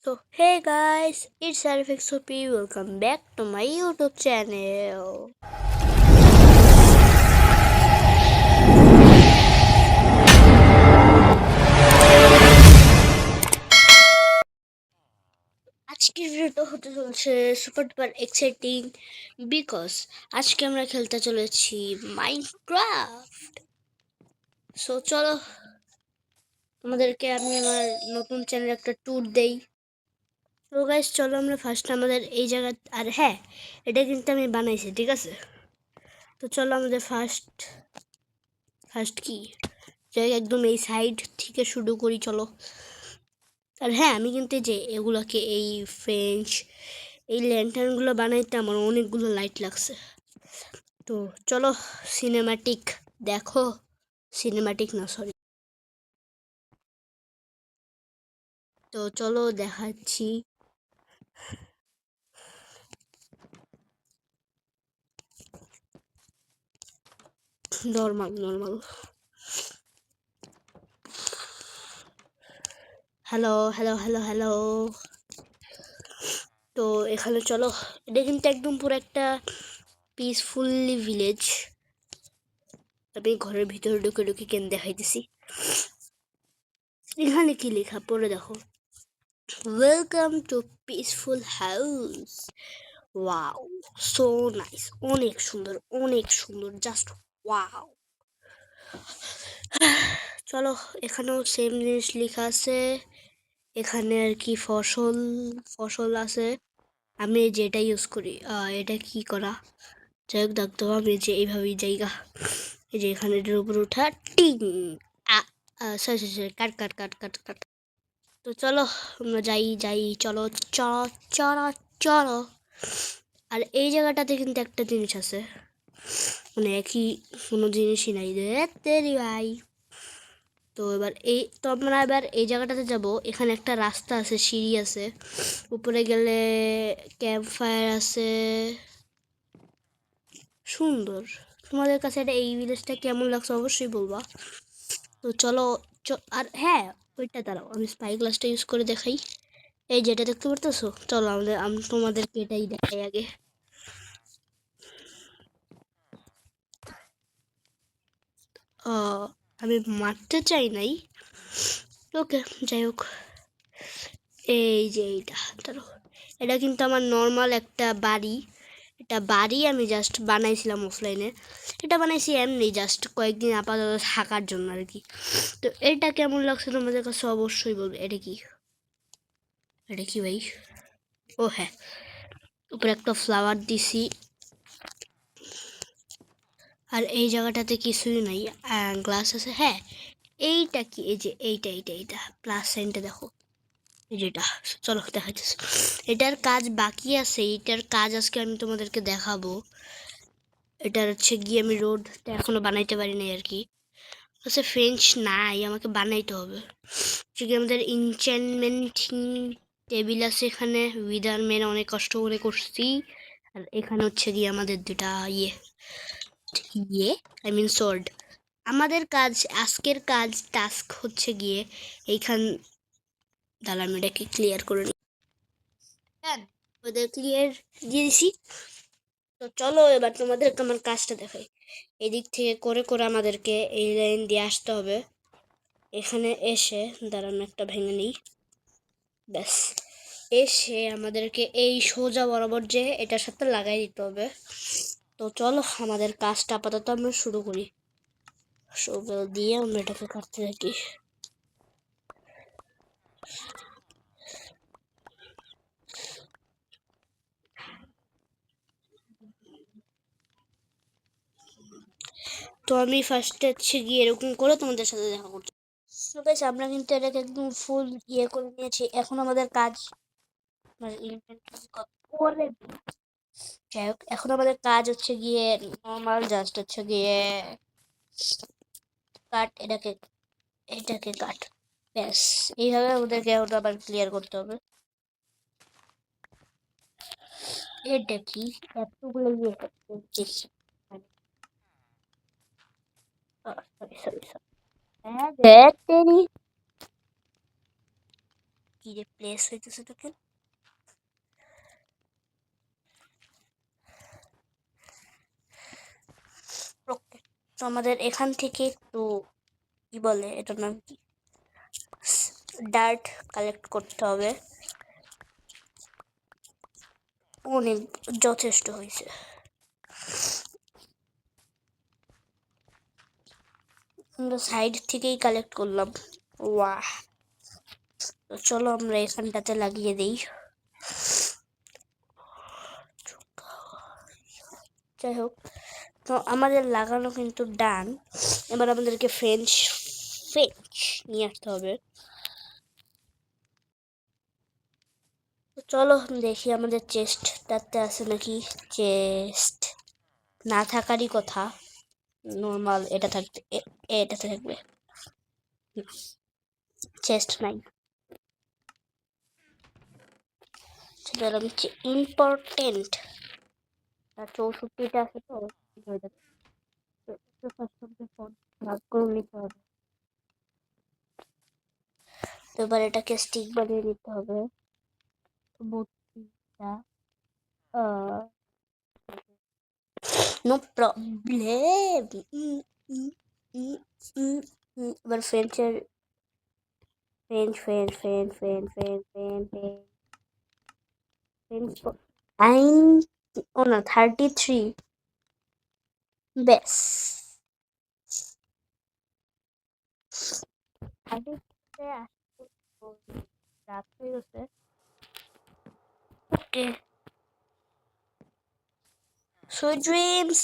So, hey guys, it's RFXOP. Welcome back to my YouTube channel. আজকের ভিডিওটা হতে চলছে সুপার ডুপার এক্সাইটিং বিকজ আজকে আমরা খেলতে চলেছি মাইনক্রাফট। সো চলো তোমাদেরকে আমি আমার নতুন চ্যানেলে একটা ট্যুর দেই। তো গাইস চলো আমরা ফার্স্ট আমাদের এই জায়গা, আর হ্যাঁ এটা কিন্তু আমি বানাইছি, ঠিক আছে? তো চলো আমাদের ফার্স্ট ফার্স্ট কি যাই একদম এই সাইড থেকে শুরু করি, চলো। আর হ্যাঁ আমি কিন্তু এই যে এগুলোকে এই ফ্রেঞ্চ এই ল্যান্টার্নগুলো বানাইতে আমার অনেকগুলো লাইট লাগছে। তো চলো সিনেমাটিক দেখো, সিনেমাটিক না সরি, তো চলো দেখাচ্ছি। Normal normal. Hello hello hello hello. তো এখানে চলো, এটা কিন্তু একদম পুরো একটা পিসফুলি ভিলেজ। আমি ঘরের ভিতরে ঢুকে ঢুকে কেন দেখাইতেছি। এখানে কি লেখা পড়ে দেখো, welcome to peaceful house. Wow, so nice, অনেক সুন্দর অনেক সুন্দর, জাস্ট ওয়াও। চলো এখানেও সেম জিনিস লেখা আছে। এখানে আর কি ফসল ফসল আছে। আমি যেটা ইউজ করি এটা কি করা, যাই হোক দেখতে হবে। আমি যে এইভাবেই জায়গা, এই যে এখানে এটার উপর উঠা টিং। সরি সরি সরি, কাট কাট কাট কাট কাট। তো চলো আমরা যাই যাই, চলো চলো চলো চলো। আর এই জায়গাটাতে কিন্তু একটা জিনিস আছে, মানে একই কোনো জিনিসই নাই রে তেরি ভাই। তো এবার তো আমরা এবার এই জায়গাটাতে যাব। এখানে একটা রাস্তা আছে, সিঁড়ি আছে, উপরে গেলে ক্যাম্প ফায়ার আছে, সুন্দর। তোমাদের কাছে এটা এই ভিলেজটা কেমন লাগছে অবশ্যই বলবা। তো চলো আর হ্যাঁ ওইটা দাঁড়াও, আমি স্পাই গ্লাসটা ইউজ করে দেখাই। এই যেটা দেখতে পারতেছো, চলো আমি তোমাদেরকে এটাই দেখাই আগে। আমি মারতে চাই নাই, ওকে যাই হোক। এই যে এইটা ধরো, এটা কিন্তু আমার নর্মাল একটা বাড়ি। এটা বাড়ি আমি জাস্ট বানাইছিলাম অফলাইনে। এটা বানাইছি এমনি জাস্ট কয়েকদিন আপাতত থাকার জন্য আর কি। তো এটা কেমন লাগছে তোমাদের কাছে অবশ্যই বলবে। এটা কি, এটা কি ভাই? ও হ্যাঁ, উপরে একটা ফ্লাওয়ার দিছি। আর এই জায়গাটাতে কিছুই নাই, গ্লাস আছে। হ্যাঁ এইটা কি, এই যে এইটা এইটা এইটা প্লাস সাইনটা দেখো, এই যেটা। চলো দেখাচ্ছি, এটার কাজ বাকি আছে। এটার কাজ আজকে আমি তোমাদেরকে দেখাবো। এটার হচ্ছে গিয়ে আমি রোডটা এখনো বানাইতে পারি নাই আর কি। আচ্ছা ফ্রেঞ্চ নাই, আমাকে বানাইতে হবে। হচ্ছে কি আমাদের ইনচ্যান্টমেন্টিং টেবিল আছে এখানে, উইদার মেন অনেক কষ্ট করে করছি। আর এখানে হচ্ছে গিয়ে আমাদের দুটা ইয়ে আই মিন সোর্ড। আমাদের কাজ, আজকের কাজ টাস্ক হচ্ছে গিয়ে এইখান, দাঁড়া আমি এটাকে ক্লিয়ার করে নিই। ওদের ক্লিয়ার দিয়ে দিছি। তো চলো এবার তোমাদেরকে আমার কাজটা দেখাই। এদিক থেকে করে করে আমাদেরকে এই লাইন দিয়ে আসতে হবে। এখানে এসে দাঁড়ানো একটা ভেঙে নিই, ব্যাস। এসে আমাদেরকে এই সোজা বরাবর যে এটার সাথে লাগাই দিতে হবে। তো চলো আমাদের কাজটা আপাতত আমরা শুরু করি। শোবেল দিয়ে আমরা এটাকে কাটতে থাকি। তো আমি ফার্স্টে হচ্ছে গিয়ে এরকম করে তোমাদের সাথে দেখা করছি। তো গাইস আমরা কিন্তু এটাকে একদম ফুল ইয়ে করে নিয়েছি। এখন আমাদের কাজ মানে করে দিই। যাই হোক এখন আমাদের কাজ হচ্ছে গিয়ে নর্মাল জাস্ট হচ্ছে গিয়ে কাট, এটাকে এটাকে কাট, ব্যাস। এইভাবে আমাদেরকে ওটা আবার ক্লিয়ার করতে হবে। এটা কি এতগুলো ইয়ে করতে, সরি সরি সরি। হ্যাঁ দেখ তেরি, কি যে প্লেস হইতেছে দেখেন। ওকে, তো আমাদের এখান থেকে একটু কি বলে এটার নাম কি, ডার্ট কালেক্ট করতে হবে। অনেক যথেষ্ট হয়েছে। আমরা সাইড থেকেই কালেক্ট করলাম। ওয়াহ, তো চলো আমরা এখানটাতে লাগিয়ে দেই। যাই হোক, তো আমাদের লাগানো কিন্তু ডান। এবার আমাদেরকে ফ্রেঞ্চ নিয়ে আসতে হবে। তো চলো দেখি আমাদের চেস্টটাতে আছে নাকি। চেস্ট না থাকারই কথা, নর্মাল এটা থাকবে, এটাতে থাকবে। চেস্ট নাই, সেটা হচ্ছে ইম্পর্টেন্ট। আর 64টা আছে তো হয়ে যাবে। তো ফার্স্ট অফ ভাগ করে নিতে হবে। তো এবার এটাকে স্টিক বানিয়ে নিতে হবে। 32টা, নো প্রবলেম। এবার ফ্রেঞ্চের ফ্রেঞ্চ আইন, ও না 33 বেশ। 33 রাত হয়ে গেছে। Okay, sweet dreams,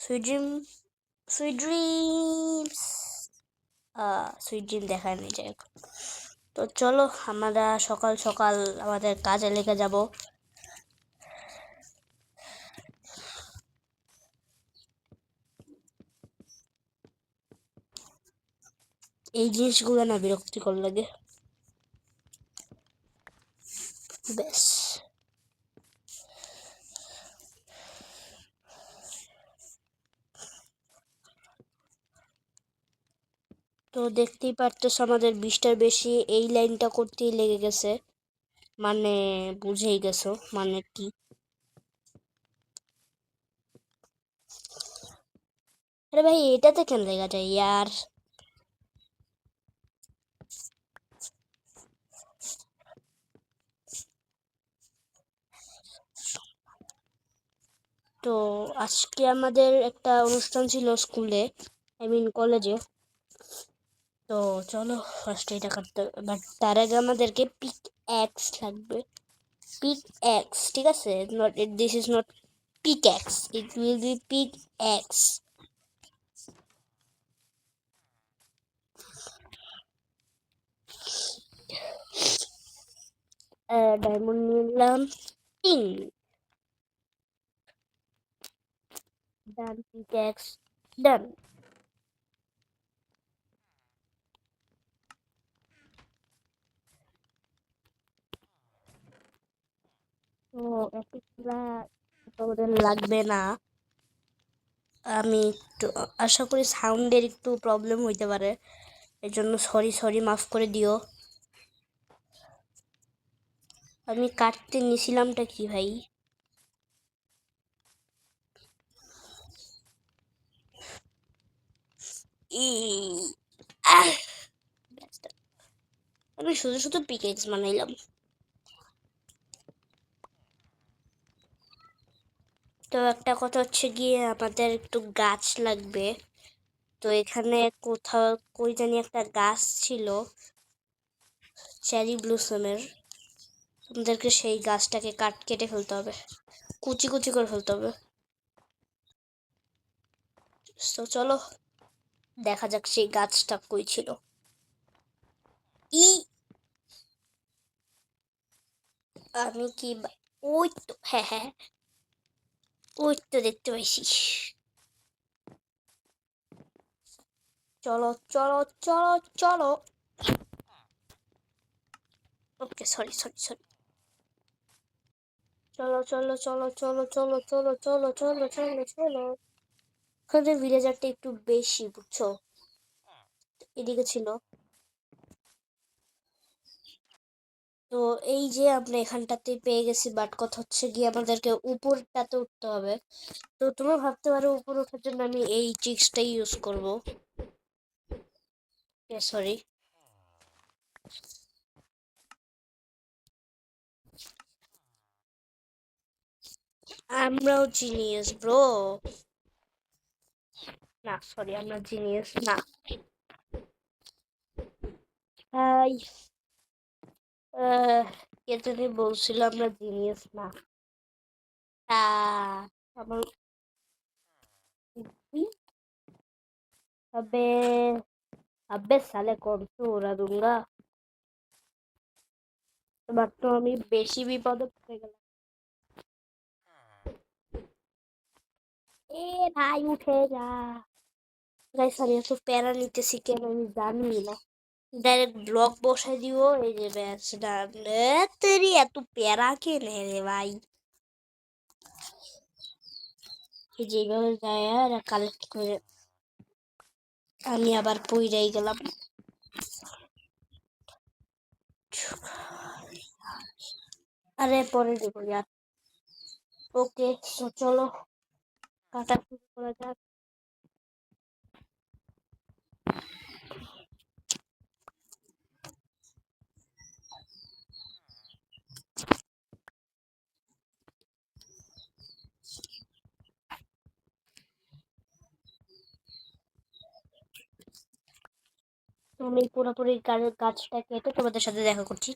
sweet dream, sweet dreams. Sweet dream দেখায় নেই, যাই হোক। তো চলো আমরা সকাল সকাল আমাদের কাজে লেগে যাব। এই জিনিসগুলো না বিরক্তিকর লাগে। বেশ, তো দেখতেই পারতেছ আমাদের 20টার বেশি এই লাইনটা করতেই লেগে গেছে। মানে বুঝেই গেছো মানে কি। আরে ভাই এটাতে কেন লেগে যায় ইয়ার। তো আজকে আমাদের একটা অনুষ্ঠান ছিল স্কুলে, আই মিন কলেজে। তো চলো ফার্স্টে এটা কাটতে, বাট তার আগে আমাদেরকে পিক অ্যাক্স লাগবে। পিক অ্যাক্স, ঠিক আছে, not this is not pick axe, it will be pick axe. Diamond নিলাম 3, ডান, পিক অ্যাক্স ডান। তো এতগুলা ওদের লাগবে না। আমি একটু আশা করি সাউন্ডের একটু প্রবলেম হইতে পারে, এর জন্য সরি সরি, মাফ করে দিও। আমি কাটতে নিছিলামটা কি ভাই। আমি শুধু শুধু পিকেক্স বানাইলাম। তো একটা কথা হচ্ছে গিয়ে আমাদের একটু গাছ লাগবে। তো এখানে কোথাও কই জানি একটা গাছ ছিল চেরি ব্লুসমের, আমাদেরকে সেই গাছটাকে কেটে ফেলতে হবে, কুচি কুচি করে ফেলতে হবে। তো চলো দেখা যাক সেই গাছটা কই ছিল। ই আমি কি ওই তো, হ্যাঁ হ্যাঁ, ওই তো দেখতে পাইছি। চলো চলো চলো চলো। ওকে, সরি সরি সরি। চলো চলো চলো চলো চলো চলো চলো চলো চলো চলো। ওখানে ভিলেজারটা একটু বেশি বুঝছো, এদিকে ছিল। তো এই যে আমরা এখানটাতে পেয়ে গেছি, বাট কথা হচ্ছে গিয়ে আমাদেরকে উপরটাতে উঠতে হবে। তো তোমরা ভাবতে পারো উপর ওঠার জন্য আমি এই ট্রিক্সটাই ইউজ করব। সরি, আমরাও জিনিয়াস ব্রো। না সরি, আমরা জিনিয়াস না। হাই, কে জানি বলছিল আমরা জিনিয়াস না। আমার अबे अबे साले कौन सी उड़ा दूंगा। এবার তো আমি বেশি বিপদে পড়ে গেলাম। এ ভাই উঠে যা। গাইস আমি এত প্যারা নিতেছি কেন আমি জানি না। ডাইরেক্ট ব্লক বসাই দিব, এই যে ব্যাস ডান। তেরি এত প্যারা কে নেয় রে ভাই। এই যে এইভাবে যায় আর কালেক্ট করে আমি আবার পইরাই গেলাম। আরে পরে দেবো यार। ওকে, তো চলো কাটা শুরু করা যাক। তো আমি পুরোপুরি গাছটা কেটে তোমাদের সাথে দেখা করছি।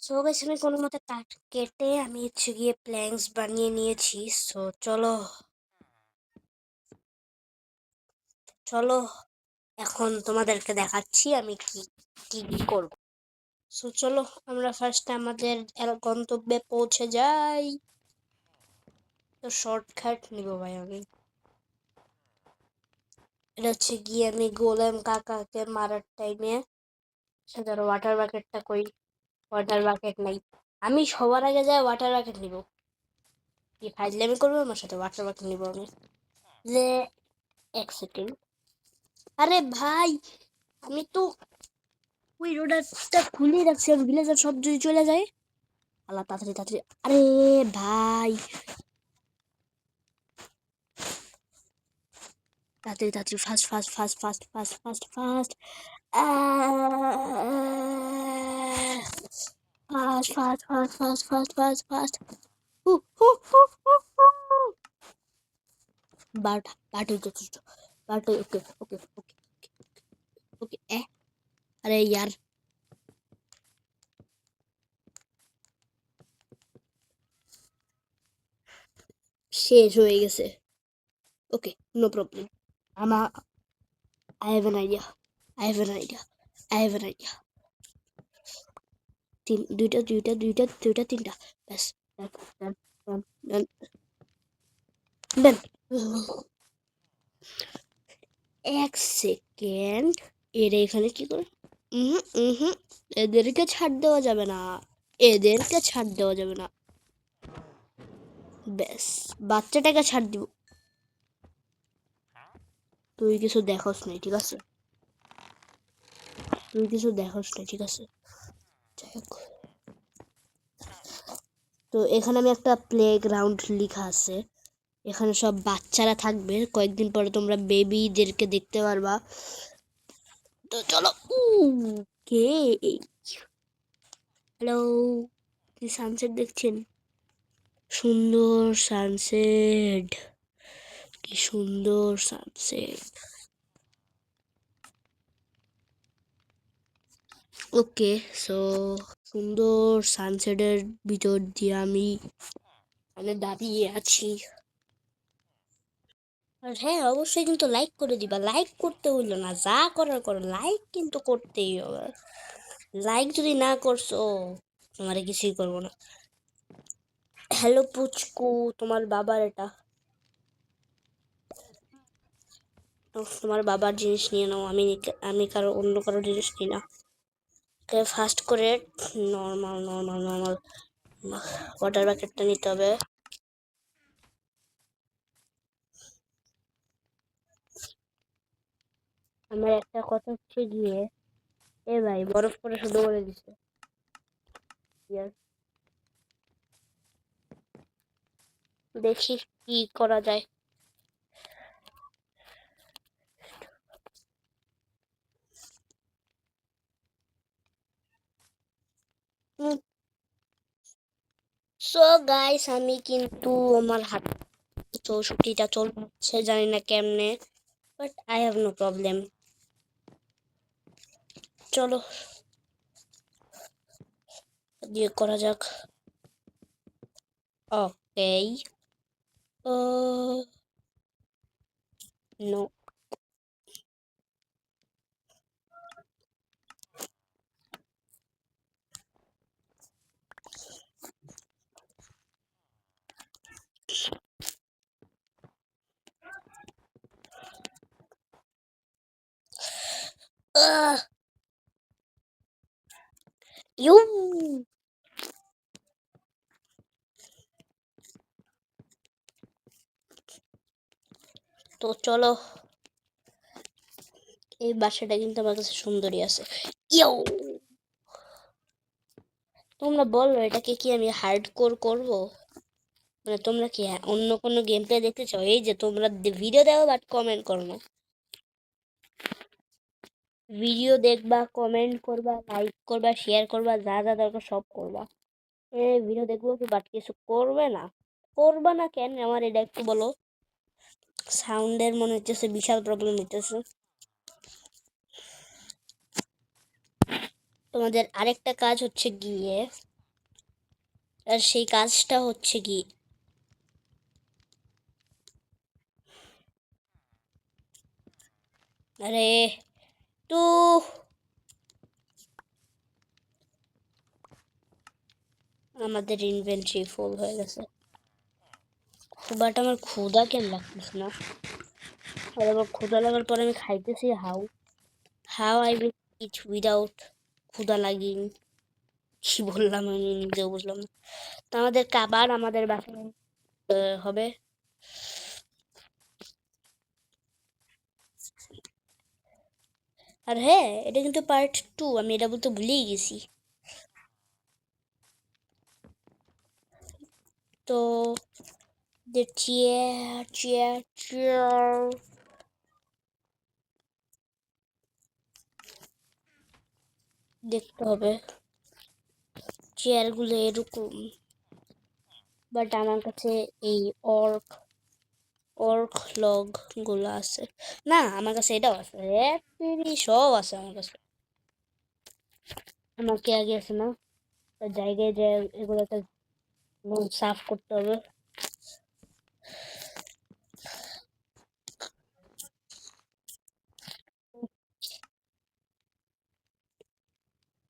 সো গাইস আমি কোনো মতে কাঠ কেটে আমি হচ্ছে গিয়ে প্ল্যাঙ্কস বানিয়ে নিয়েছি। সো চলো চলো এখন তোমাদেরকে দেখাচ্ছি আমি কি কি কি করব। সো চলো আমরা ফার্স্টে আমাদের গন্তব্যে পৌঁছে যাই। তো শর্টকাট নিব ভাই আমি। এটা হচ্ছে গিয়ে আমি গোলেম কাকাকে মারার টাইমে ধরো ওয়াটার বাকেটটা কই, ওয়াটার বাকেট নাই। আমি সবার আগে যাই ওয়াটার বাকেট নিব। কি ফাইজলামি করবো আমার সাথে, ওয়াটার বাকেট নিব আমি। যে এক সেকেন্ড, আরে ভাই আমি তো ওই রোডটা খুলে রাখছি, আর ভিলেজার সব যদি চলে যায়। আল্লাহ তাড়াতাড়ি তাড়াতাড়ি, আরে ভাই তাড়াতাড়ি তাড়াতাড়ি fast fast fast fast fast fast fast fast fast fast fast fast fast fast. But যথেষ্ট, but okay okay okay okay আরে यार শেষ হয়ে গেছে। Okay no problem. আমা I have an idea, I have an idea, I have an idea. দুইটা দুইটা দুইটা দুইটা তিনটা, ব্যাস ডান ডান ডান ডান ডান। এক সেকেন্ড, এর এখানে কি করে? হুম, এদেরকে ছাড় দেওয়া যাবে না, এদেরকে ছাড় দেওয়া যাবে না। ব্যাস বাচ্চাটাকে ছাড় দিব। তুই কিছু দেখোস নাই, ঠিক আছে? তুই কিছু দেখোস নাই, ঠিক আছে? যাই হোক, তো এখানে আমি একটা প্লে গ্রাউন্ড লেখা আছে, এখানে সব বাচ্চারা থাকবে, কয়েকদিন পরে তোমরা বেবিদেরকে দেখতে পারবা। তো চলো। কে? হ্যালো, কি সানসেট দেখছেন? সুন্দর সানসেট, কি সুন্দর সানসেট। ওকে, সো সুন্দর সানসেটের ভিতর দিয়ে আমি মানে দাঁড়িয়ে আছি। আর হ্যাঁ অবশ্যই কিন্তু লাইক করে দিবা, লাইক করতে হইলো না, যা করার করো, লাইক কিন্তু করতেই হবে। লাইক যদি না করছো তোমারে কিছুই করবো না। হ্যালো পুচকু, তোমার বাবার এটা, তোমার বাবার জিনিস নিয়ে নাও, আমি কারো অন্য কারো জিনিস নিই না। ফার্স্ট করে নর্মাল নর্মাল নর্মাল ওয়াটার বাকেটটা নিতে হবে। আমার একটা কথা হচ্ছে গিয়ে, এ ভাই বরফ পরে শুধু বলে দিছে। দেখি কি করা যায়। সো গাইস, আমি কিন্তু আমার হাত 64টা চলছে, জানি না কেমনে, but I have no problem. চলো দিয়ে করা যাক। Okay, no, you. তো চলো, এই বাসাটা কিন্তু আমার কাছে সুন্দরই আছে। ইউ, তোমরা বলো এটাকে কি আমি হার্ডকোর করব? মানে তোমরা কি অন্য কোনো গেম প্লে দেখতে চাও? এই যে তোমরা ভিডিও দেখো বাট কমেন্ট করো না। ভিডিও দেখবা, কমেন্ট করবা, লাইক করবা, শেয়ার করবা, যা যা দরকার সব করবা। ভিডিও দেখবো কি বাট কিছু করবে না? করবা না কেন আমার এটা একটু বলো। সাউন্ডের মনে হচ্ছে বিশাল প্রবলেম হইতেছে। তোমাদের আরেকটা কাজ হচ্ছে গিয়ে, আর সেই কাজটা হচ্ছে কি, আরে তো আমাদের ইনভেন্টরি ফুল হয়ে গেছে। বাট আমার ক্ষুধা কেন লাগতেছে না? আর আমার ক্ষুধা লাগার পরে আমি খাইতেছি how I will it without ক্ষুধা লাগিং? কি বললাম আমি নিজেও বুঝলাম না। তো আমাদের খাবার আমাদের বাসায় হবে। আর হ্যাঁ, এটা কিন্তু পার্ট 2, আমি এটা বলতে ভুলেই গেছি। তো চেয়ার চেয়ার চেয়ার দেখতে হবে, চেয়ারগুলো এরকম। বাট আমার কাছে এই অর্ক অর্ক লগ গুলো আছে না, আমার কাছে এটাও আছে, সব আছে আমার কাছে। আমাকে আগে আছে না, জায়গায় যে এগুলোতে সাফ করতে হবে।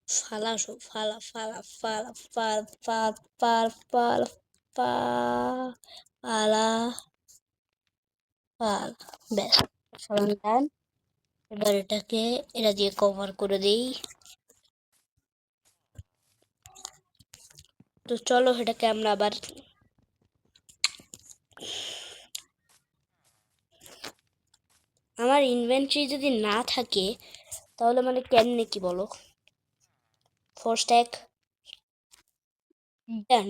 ফালা সব ফালা ফালা ফালা ফাল ফাল ফাল ফাল ফালা ফাল, ব্যাস ফালান টান। এবার এটাকে এটা দিয়ে কভার করে দিই। তো চলো এটাকে আমরা আবার, আমার ইনভেন্টরি যদি না থাকে তাহলে মানে কেমনে কি বলো? 4 স্ট্যাক ডান,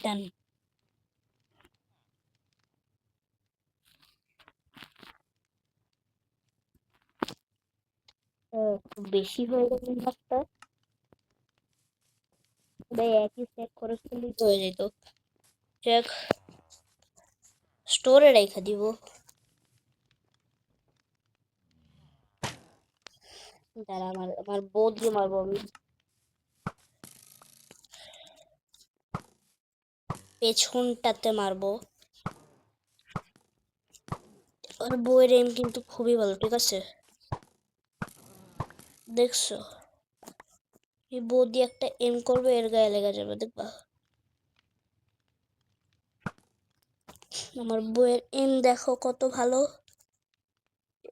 ডান। বেশি হয়ে গেল মাছটা, ভাই একই স্ট্যাক খরচ করলেই তো হয়ে যেত। চেক স্টোরে রেখে দিব। দাঁড়া, আমার আমার বউ দিয়ে মারবো আমি, পেছনটাতে মারবো। আর বউয়ের এম কিন্তু খুবই ভালো, ঠিক আছে? দেখছো, এই বউ দিয়ে একটা এম করবে, এর গায়ে লেগে যাবে, দেখবা? আমার বউয়ের এম দেখো কত ভালো।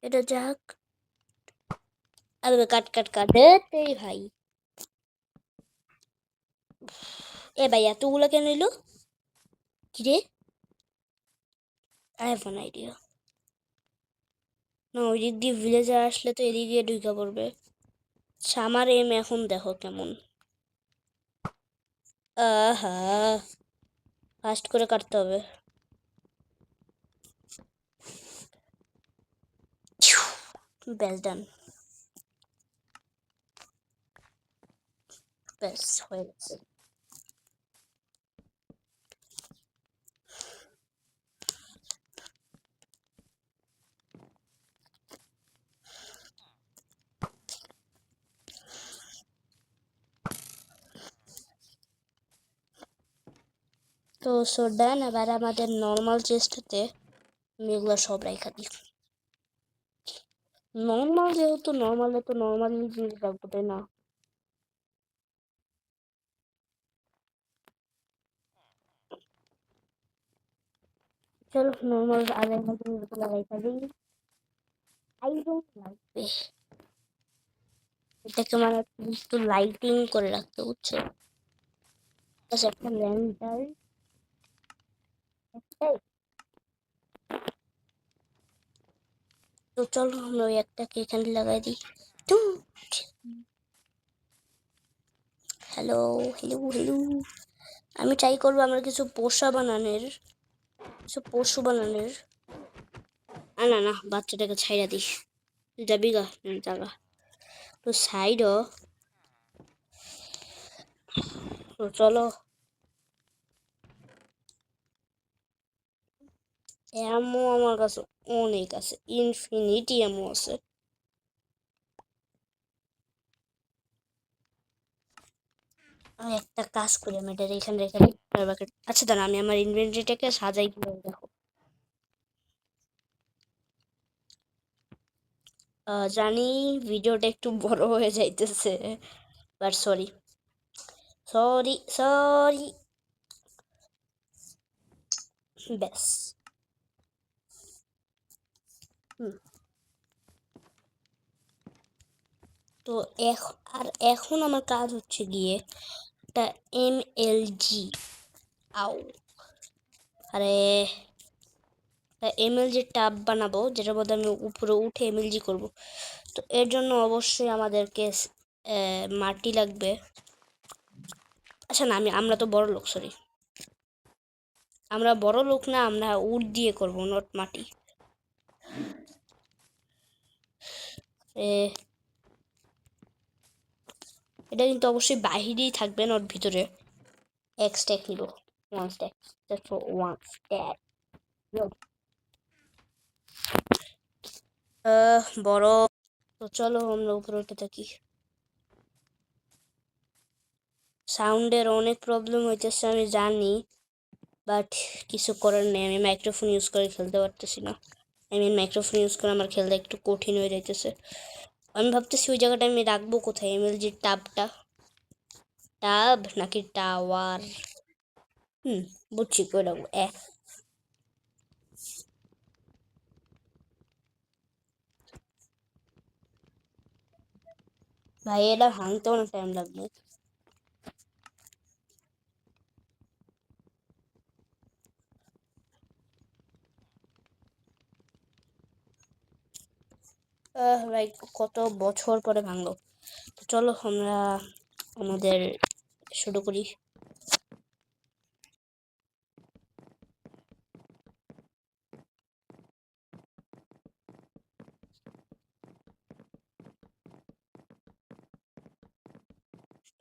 এটা যাক, আরে কাট কাট কাট, এই ভাই, এ ভাই এতগুলো কেন এলো? কিরে, আই হ্যাভ অ্যান আইডিয়া। না, ওই দিক দিয়ে ভিলেজে আসলে তো এদিক দিয়ে ঢুকে পড়বে। আমার এম এখন দেখো কেমন। আহা, ফাস্ট করে কাটতে হবে। ব্যাস ডান, ব্যাস হয়ে গেছে। তো সো ডান, এবার আমাদের নর্মাল চেস্টতে আমি এগুলো সব রেখা দিই। নর্মাল যেহেতু নর্মালে তো নর্মালি জিনিস রাখবো, তাই না? চলো নর্মাল আর একটা জিনিসগুলো রেখা দিই। আইরন লাগবে, এটাকে মানে একটু লাইটিং করে রাখতে, বুঝছো? আচ্ছা, একটা ল্যান্টার, তো চলো আমরা ওই একটাকে এখানে লাগাই দিই। Hello, hello, hello. আমি ট্রাই করবো আমার কিছু পোষা বানানোর, কিছু পশু বানানোর। না না, বাচ্চাটাকে ছাইড়া দিস, যাবি গা জায়গা তো সাইডও। তো চলো, এমও আমার কাছে অনেক আছে, ইনফিনিটি এমও আছে। আমি একটা কাজ করি, আমি এটা এখানে রেখে দিই। আচ্ছা দাঁড়া, আমি আমার ইনভেন্টরিটাকে সাজাই কিভাবে দেখো। জানি ভিডিওটা একটু বড় হয়ে যাইতেছে, বাট সরি, সরি, সরি। ব্যাস। হুম। তো আর এখন আমার কাজ হচ্ছে গিয়ে একটা MLG, আও, আরে MLG টাব বানাবো, যেটার মধ্যে আমি উপরে উঠে MLG করব। তো এর জন্য অবশ্যই আমাদেরকে মাটি লাগবে। আচ্ছা না, আমরা তো বড় লোক, সরি, আমরা বড় লোক না, আমরা উড দিয়ে করব, নট মাটি। এটা কিন্তু অবশ্যই বাহিরেই থাকবে, নট ভিতরে। এক স্ট্যাক নিব, one stack, just for one stack. বড়, তো চলো আমরা উপরে উঠে থাকি। সাউন্ডের অনেক প্রবলেম হইতেছে আমি জানি, বাট কিছু করার নেই, আমি মাইক্রোফোন ইউজ করে খেলতে পারতেছি না। মাইক্রোফোন ইউজ করে আমার খেলতে একটু কঠিন হয়ে যাইতেছে। আমি ভাবতেছি ওই জায়গাটা আমি রাখবো কোথায়, MLG টাবটা, টাব নাকি টাওয়ার? বুঝছি, কই রাখবো। ভাই এটা ভাঙতে অনেক টাইম লাগবে। ভাই কত বছর পরে ভাঙলো। তো চলো আমরা আমাদের শুরু করি।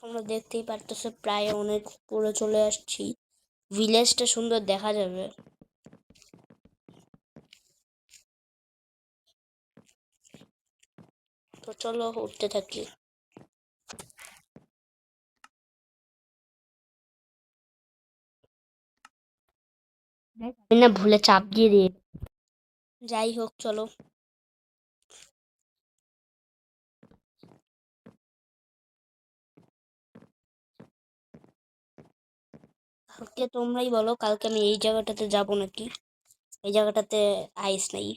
তোমরা দেখতেই পারতেছো প্রায় অনেক পুরো চলে আসছি, ভিলেজটা সুন্দর দেখা যাবে। তো চলো উঠতে থাকি। আমি না ভুলে চাপ দিয়ে দিয়ে, যাই হোক চলো। কালকে তোমরাই বলো, কালকে আমি এই জায়গাটাতে যাব নাকি? এই জায়গাটাতে আইস নাই।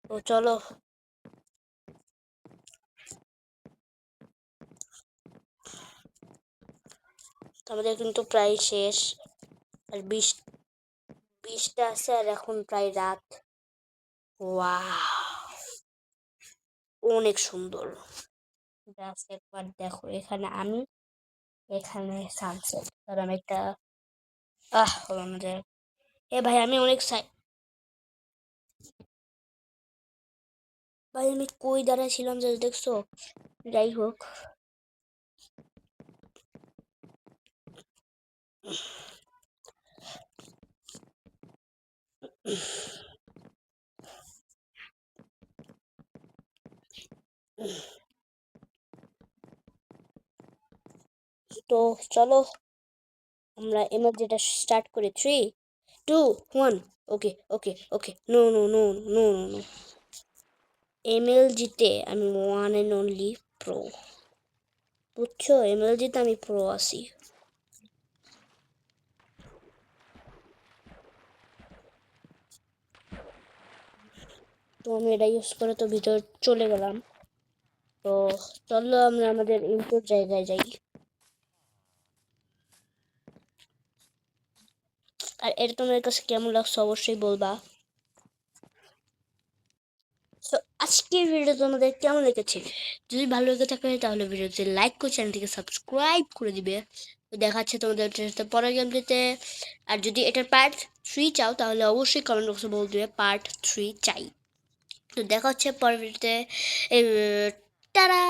তো চলো, আমাদের কিন্তু প্রায় শেষ। আর 20টা আছে, আর এখন প্রায় রাত। ওয়াও, অনেক সুন্দর। জাস্ট একবার দেখো, এখানে আমি, এখানে সানসেট। আর আমি একটা হলো না যে, এ ভাই আমি অনেক ভাই আমি কই দাঁড়ায় ছিলাম যে দেখছো? যাই হোক, তো চলো আমরা এমার্জিটা স্টার্ট করি। 3, 2, 1। Okay okay okay, no no no no no no. এমএলজিতে আমি ওয়ান অ্যান্ড অনলি প্রো, বুঝছো? এমএলজিতে আমি প্রো আছি। তো আমি এটা ইউজ করে তো ভিতর চলে গেলাম। তো চলো আমরা আমাদের ইনপুট জায়গায় যাই। আর এটা তোমার কাছে কেমন লাগছে অবশ্যই বলবা। তো আজকের ভিডিও তোমাদের কেমন লেগেছে? যদি ভালো লেগে থাকে তাহলে ভিডিওতে লাইক করে চ্যানেলটিকে সাবস্ক্রাইব করে দিবে। তো দেখা যাচ্ছে তোমাদের সাথে পরের গেমটিতে। আর যদি এটার পার্ট 3 চাও তাহলে অবশ্যই কমেন্ট বক্সে বলে দিবে পার্ট 3 চাই। তো দেখা হচ্ছে পরের ভিডিওতে। টাটা।